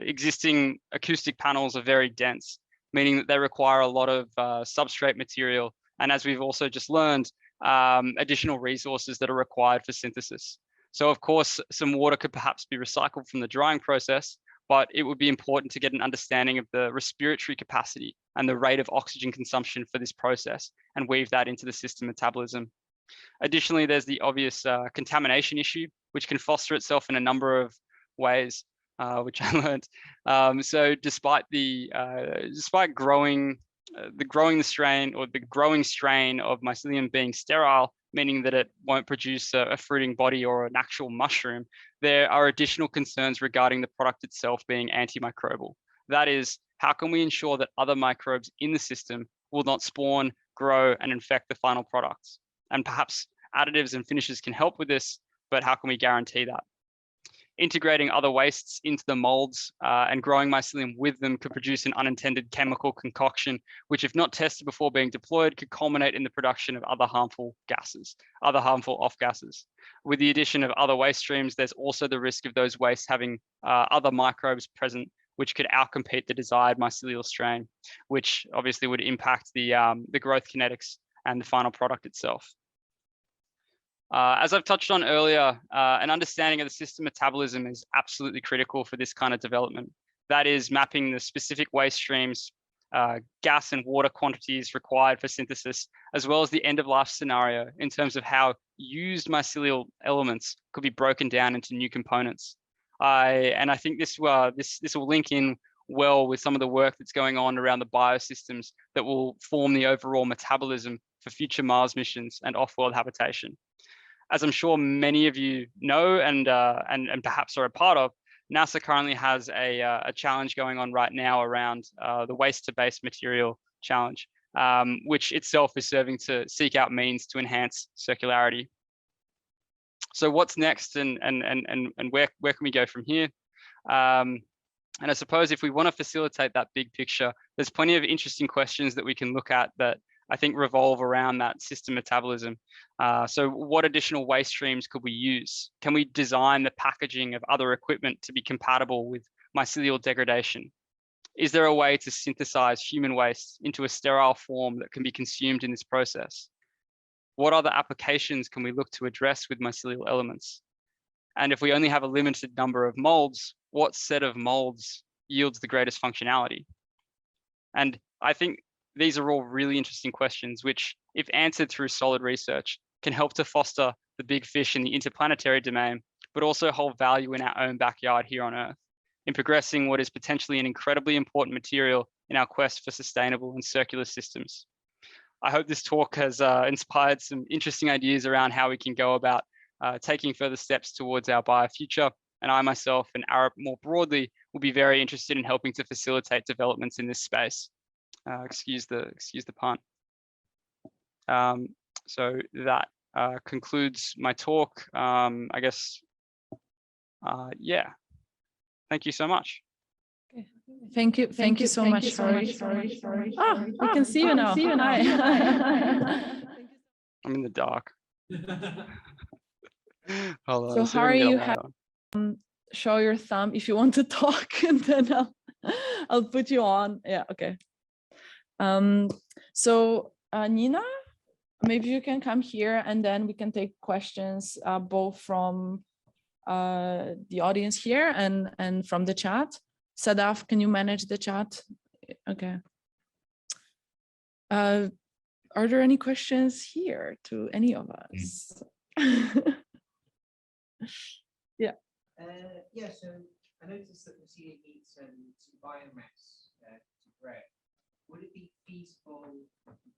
Existing acoustic panels are very dense, meaning that they require a lot of substrate material. And as we've also just learned, additional resources that are required for synthesis. So of course, some water could perhaps be recycled from the drying process, but it would be important to get an understanding of the respiratory capacity and the rate of oxygen consumption for this process and weave that into the system metabolism. Additionally, there's the obvious contamination issue, which can foster itself in a number of ways, which I learned. So despite growing the strain or the growing strain of mycelium being sterile, meaning that it won't produce a fruiting body or an actual mushroom, there are additional concerns regarding the product itself being antimicrobial. That is, how can we ensure that other microbes in the system will not spawn, grow, and infect the final products? And perhaps additives and finishes can help with this, but how can we guarantee that? Integrating other wastes into the molds and growing mycelium with them could produce an unintended chemical concoction, which if not tested before being deployed, could culminate in the production of other harmful gases, other harmful off-gases. With the addition of other waste streams, there's also the risk of those wastes having other microbes present, which could outcompete the desired mycelial strain, which obviously would impact the growth kinetics and the final product itself. As I've touched on earlier, an understanding of the system metabolism is absolutely critical for this kind of development. That is mapping the specific waste streams, gas and water quantities required for synthesis, as well as the end of life scenario in terms of how used mycelial elements could be broken down into new components. And I think this will link in well with some of the work that's going on around the biosystems that will form the overall metabolism for future Mars missions and off-world habitation. As I'm sure many of you know and perhaps are a part of, NASA currently has a challenge going on right now around the waste to base material challenge, which itself is serving to seek out means to enhance circularity. So what's next, and where can we go from here? And I suppose if we want to facilitate that big picture, there's plenty of interesting questions that we can look at that I think revolve around that system metabolism. So what additional waste streams could we use? Can we design the packaging of other equipment to be compatible with mycelial degradation? Is there a way to synthesize human waste into a sterile form that can be consumed in this process? What other applications can we look to address with mycelial elements? And if we only have a limited number of molds, what set of molds yields the greatest functionality? And I think these are all really interesting questions, which, if answered through solid research, can help to foster the big fish in the interplanetary domain, but also hold value in our own backyard here on Earth, in progressing what is potentially an incredibly important material in our quest for sustainable and circular systems. I hope this talk has inspired some interesting ideas around how we can go about taking further steps towards our BFfuture. And I myself and Arup more broadly will be very interested in helping to facilitate developments in this space. Excuse the pun. So that concludes my talk. I guess, yeah. Thank you so much. Thank you so much. Sorry. Ah, we can see you now. Hi. I'm in the dark. Hold So on, Hyry, you have show your thumb if you want to talk, and then I'll put you on. Yeah, okay. So Niina, maybe you can come here, and then we can take questions both from the audience here and from the chat. Sadaf, can you manage the chat? Okay. Are there any questions here to any of us? Yeah. Yeah, so I noticed that mycelium needs some biomass to grow. Would it be feasible and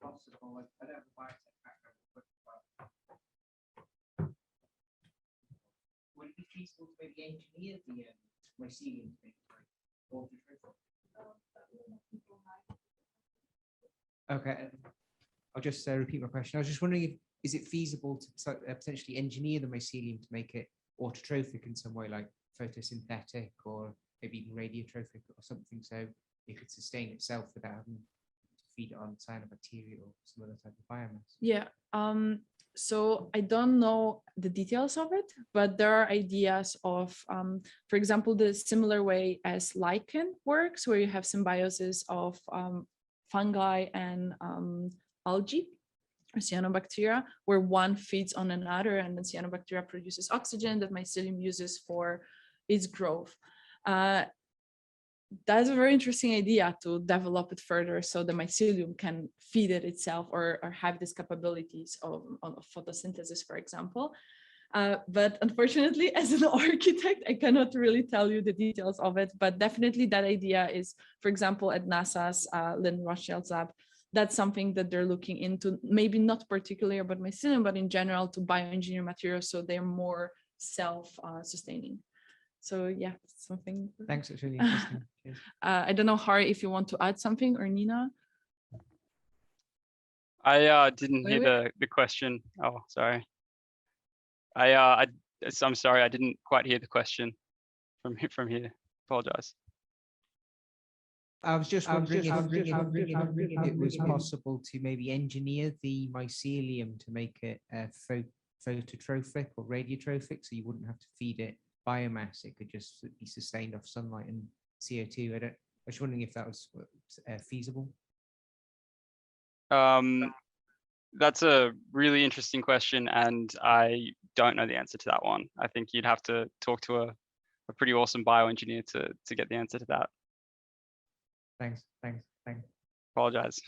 possible? I don't have a biotech background, but would it be feasible to maybe engineer the mycelium to make it autotrophic? Okay, I'll just repeat my question. I was just wondering, is it feasible to potentially engineer the mycelium to make it autotrophic in some way, like photosynthetic or maybe even radiotrophic or something, so it could sustain itself without having to feed it on cyanobacteria or some other type of biomass? Yeah. So I don't know the details of it, but there are ideas of, for example, the similar way as lichen works, where you have symbiosis of fungi and algae or cyanobacteria, where one feeds on another, and the cyanobacteria produces oxygen that mycelium uses for its growth. That's a very interesting idea to develop it further so the mycelium can feed it itself or have these capabilities of photosynthesis, for example. But unfortunately, as an architect, I cannot really tell you the details of it, but definitely that idea is, for example, at NASA's Lynn Rothschild's lab, that's something that they're looking into, maybe not particularly about mycelium, but in general to bioengineer materials so they're more self-sustaining. So yeah, something. Thanks, it's really interesting. I don't know, Hyry, if you want to add something, or Niina. I didn't hear the question. Oh, sorry. I'm sorry, I didn't quite hear the question from here. Apologize. I was just wondering if it was possible to maybe engineer the mycelium to make it phototrophic or radiotrophic, so you wouldn't have to feed it biomass. It could just be sustained off sunlight and CO2. I was wondering if that was feasible. That's a really interesting question, and I don't know the answer to that one. I think you'd have to talk to a pretty awesome bioengineer to get the answer to that. Thanks. Apologize.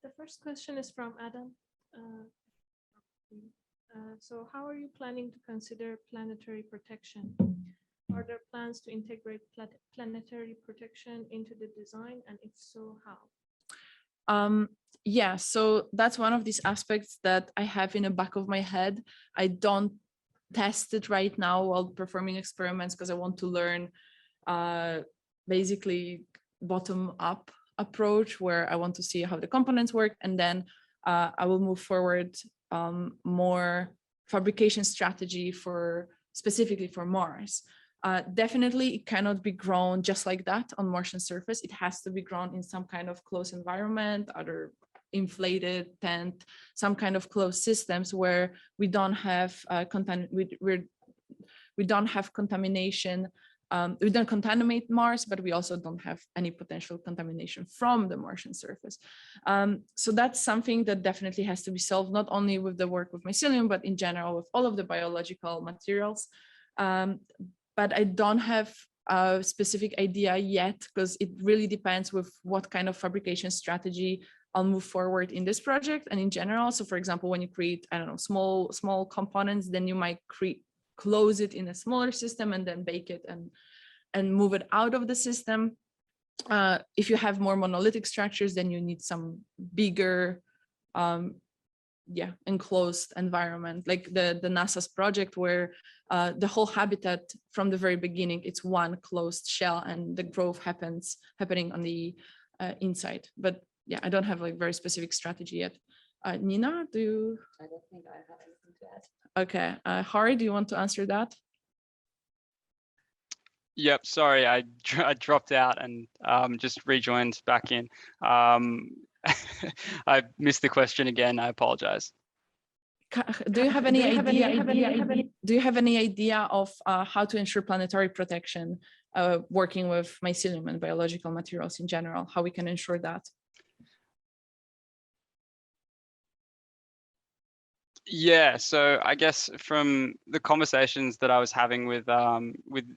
The first question is from Adam. So how are you planning to consider planetary protection? Are there plans to integrate planetary protection into the design, and if so, how? Yeah, so that's one of these aspects that I have in the back of my head. I don't test it right now while performing experiments because I want to learn basically bottom-up approach where I want to see how the components work, and then I will move forward more fabrication strategy for specifically for Mars. Definitely it cannot be grown just like that on Martian surface. It has to be grown in some kind of closed environment, either inflated tent, some kind of closed systems where we don't have we don't have contamination. We don't contaminate Mars, but we also don't have any potential contamination from the Martian surface. So that's something that definitely has to be solved, not only with the work with mycelium, but in general with all of the biological materials. But I don't have a specific idea yet, because it really depends with what kind of fabrication strategy I'll move forward in this project and in general. So for example, when you create, I don't know, small components, then you might close it in a smaller system and then bake it and move it out of the system. If you have more monolithic structures, then you need some bigger enclosed environment, like the NASA's project where the whole habitat from the very beginning, it's one closed shell and the growth happening on the inside. But yeah, I don't have like very specific strategy yet. Niina, do you? I don't think I have anything to add. Okay, Hyry, do you want to answer that? Yep, sorry, I dropped out and just rejoined back in. I missed the question again. I apologize. Do you have any idea? Do you have any idea of how to ensure planetary protection, working with mycelium and biological materials in general? How we can ensure that? Yeah, so I guess from the conversations that I was having with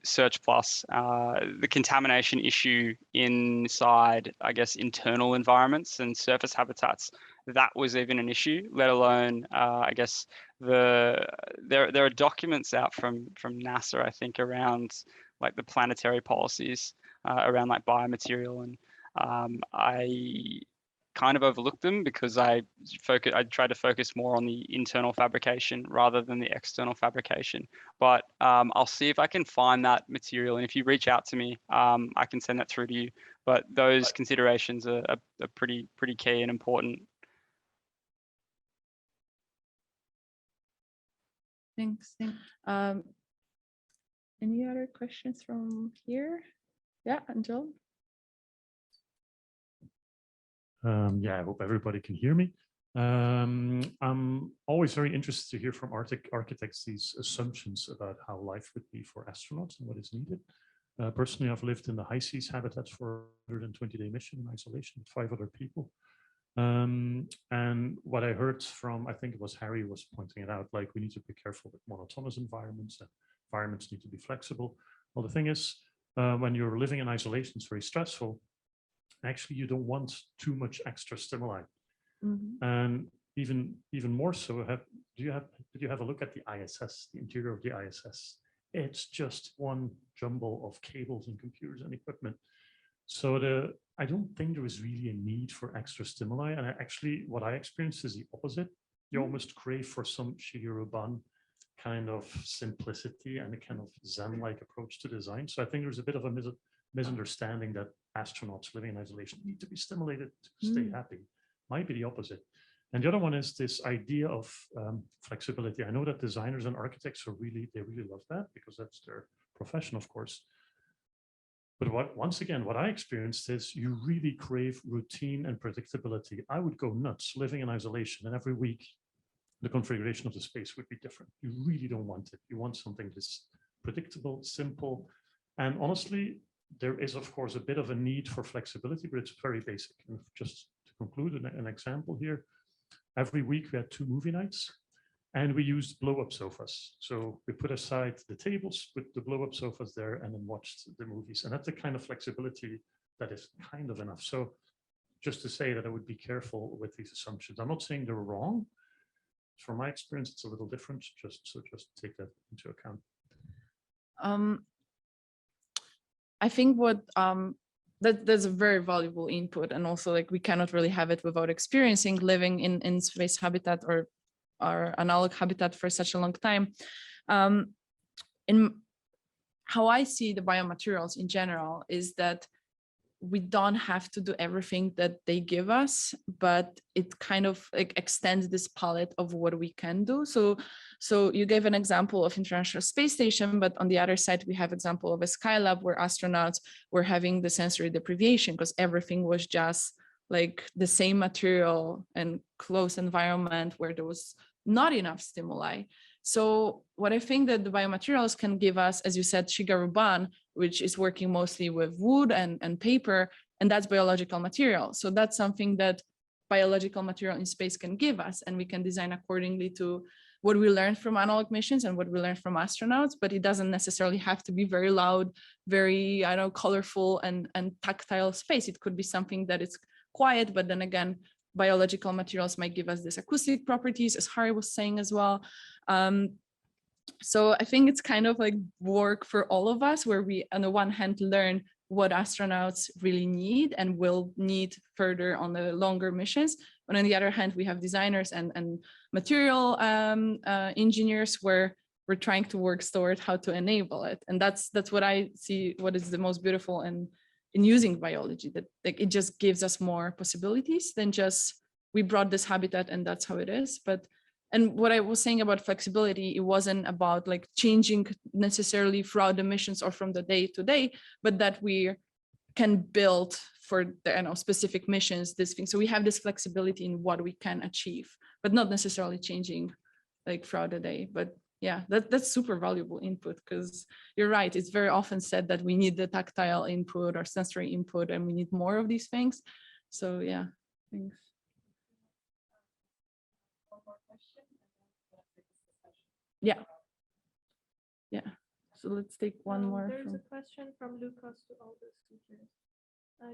Search Plus, the contamination issue inside, I guess, internal environments and surface habitats, that was even an issue, let alone, I guess, there are documents out from NASA, I think, around like the planetary policies around like biomaterial, and I kind of overlooked them because I tried to focus more on the internal fabrication rather than the external fabrication. But I'll see if I can find that material, and if you reach out to me, I can send that through to you. But those considerations are pretty key and important. Thanks. Any other questions from here? Yeah, Angel. Yeah, I hope everybody can hear me. I'm always very interested to hear from architects these assumptions about how life would be for astronauts and what is needed. Personally, I've lived in the high seas habitats for a 120-day mission in isolation with 5 other people. And what I heard from, I think it was Harry was pointing it out, like we need to be careful with monotonous environments, and environments need to be flexible. Well, the thing is, when you're living in isolation, it's very stressful. Actually, you don't want too much extra stimuli. Mm-hmm. And even more so, did you have a look at the ISS, the interior of the ISS? It's just one jumble of cables and computers and equipment. So I don't think there is really a need for extra stimuli. And actually, what I experienced is the opposite. You almost crave for some Shigeru Ban kind of simplicity and a kind of Zen-like approach to design. So I think there's a bit of a misunderstanding that astronauts living in isolation need to be stimulated to stay happy. Might be the opposite. And the other one is this idea of flexibility. I know that designers and architects they really love that because that's their profession, of course. But once again, what I experienced is you really crave routine and predictability. I would go nuts living in isolation, and every week the configuration of the space would be different. You really don't want it. You want something that's predictable, simple, and honestly, there is, of course, a bit of a need for flexibility, but it's very basic. And just to conclude an example here, every week we had 2 movie nights and we used blow-up sofas. So we put aside the tables, put the blow-up sofas there, and then watched the movies. And that's the kind of flexibility that is kind of enough. So just to say that I would be careful with these assumptions. I'm not saying they're wrong, From my experience, it's a little different. Just take that into account. I think what that's a very valuable input, and also like we cannot really have it without experiencing living in space habitat or analog habitat for such a long time. In how I see the biomaterials in general is that we don't have to do everything that they give us, but it kind of like extends this palette of what we can do. So you gave an example of International Space Station, but on the other side, we have example of a Skylab where astronauts were having the sensory deprivation because everything was just like the same material and close environment where there was not enough stimuli. So what I think that the biomaterials can give us, as you said, Shigeru Ban, which is working mostly with wood and paper, and that's biological material. So that's something that biological material in space can give us, and we can design accordingly to what we learned from analog missions and what we learned from astronauts, but it doesn't necessarily have to be very loud, very, I don't know, colorful and tactile space. It could be something that is quiet, but then again, biological materials might give us these acoustic properties, as Hyry was saying as well. So I think it's kind of like work for all of us, where we, on the one hand, learn what astronauts really need and will need further on the longer missions. But on the other hand, we have designers and material engineers where we're trying to work toward how to enable it. And that's what I see, what is the most beautiful in using biology, that like it just gives us more possibilities than just we brought this habitat and that's how it is. And what I was saying about flexibility, it wasn't about like changing necessarily throughout the missions or from the day to day, but that we can build for the specific missions, this thing. So we have this flexibility in what we can achieve, but not necessarily changing like throughout the day. But yeah, that's super valuable input, because you're right. It's very often said that we need the tactile input or sensory input, and we need more of these things. So yeah, thanks. Yeah. Yeah. So let's take one more. There's a question from Lucas to all the speakers.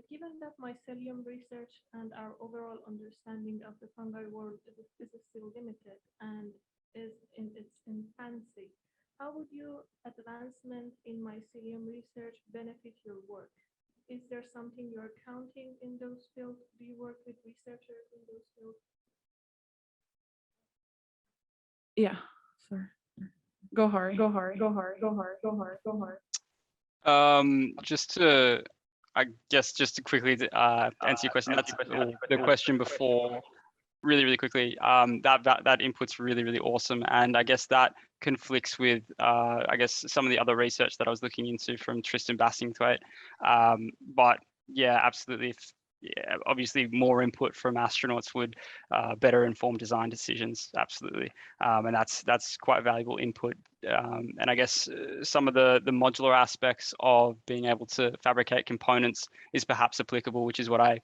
Given that mycelium research and our overall understanding of the fungi world is still limited and is in its infancy, how would your advancement in mycelium research benefit your work? Is there something you're counting in those fields? Do you work with researchers in those fields? Yeah, sorry. Go Hyry. Go Hyry. Go Hyry. Go Hyry. Go Hyry. Go Hyry. Just to, I guess, just to quickly answer your question, that's the question before, really quickly. That input's really awesome, and I guess that conflicts with I guess some of the other research that I was looking into from Tristan Bassingthwaite. But yeah, absolutely. Yeah, obviously more input from astronauts would better inform design decisions, absolutely, and that's quite valuable input. And I guess some of the modular aspects of being able to fabricate components is perhaps applicable, which is what I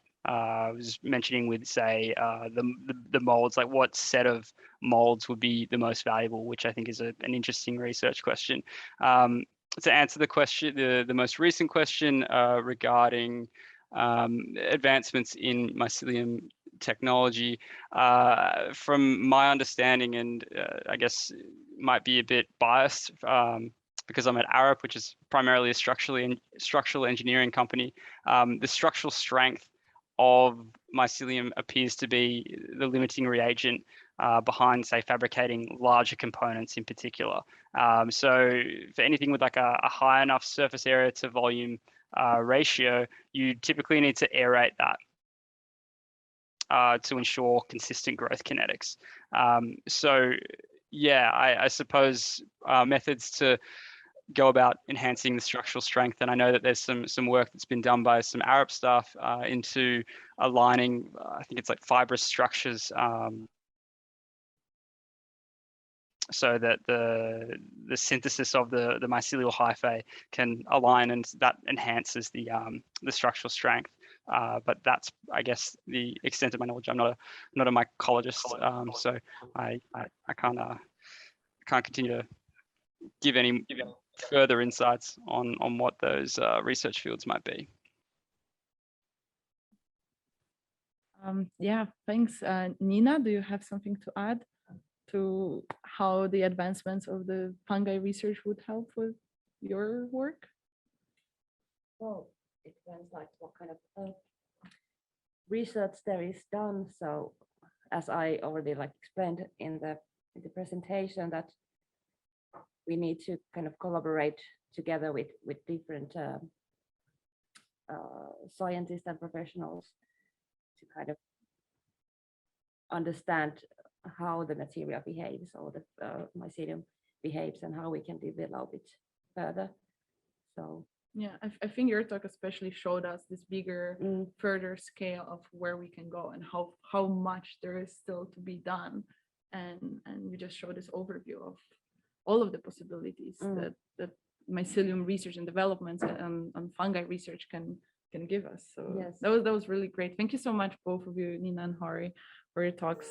was mentioning with, say, the molds, like what set of molds would be the most valuable, which I think is an interesting research question. To answer the question, the most recent question regarding advancements in mycelium technology, from my understanding, and I guess might be a bit biased because I'm at Arup, which is primarily a structural engineering company. The structural strength of mycelium appears to be the limiting reagent behind, say, fabricating larger components in particular. So for anything with like a high enough surface area to volume ratio, you typically need to aerate that to ensure consistent growth kinetics. So yeah, I suppose methods to go about enhancing the structural strength, and I know that there's some work that's been done by some Arup staff into aligning, I think it's like fibrous structures, so that the synthesis of the mycelial hyphae can align, and that enhances the structural strength. But that's, I guess, the extent of my knowledge. I'm not a mycologist, so I can't continue to give any further insights on what those research fields might be. Yeah, thanks. Niina, do you have something to add? to how the advancements of the fungi research would help with your work? Well, it depends like what kind of research there is done. So as I already like explained in the presentation, that we need to kind of collaborate together with different scientists and professionals to kind of understand how the material behaves, or the mycelium behaves, and how we can develop it further. So Yeah, I think your talk especially showed us this bigger, further scale of where we can go and how much there is still to be done. And you just showed this overview of all of the possibilities that mycelium research and development and fungi research can give us. So yes, that was really great. Thank you so much, both of you, Niina and Hyry, for your talks.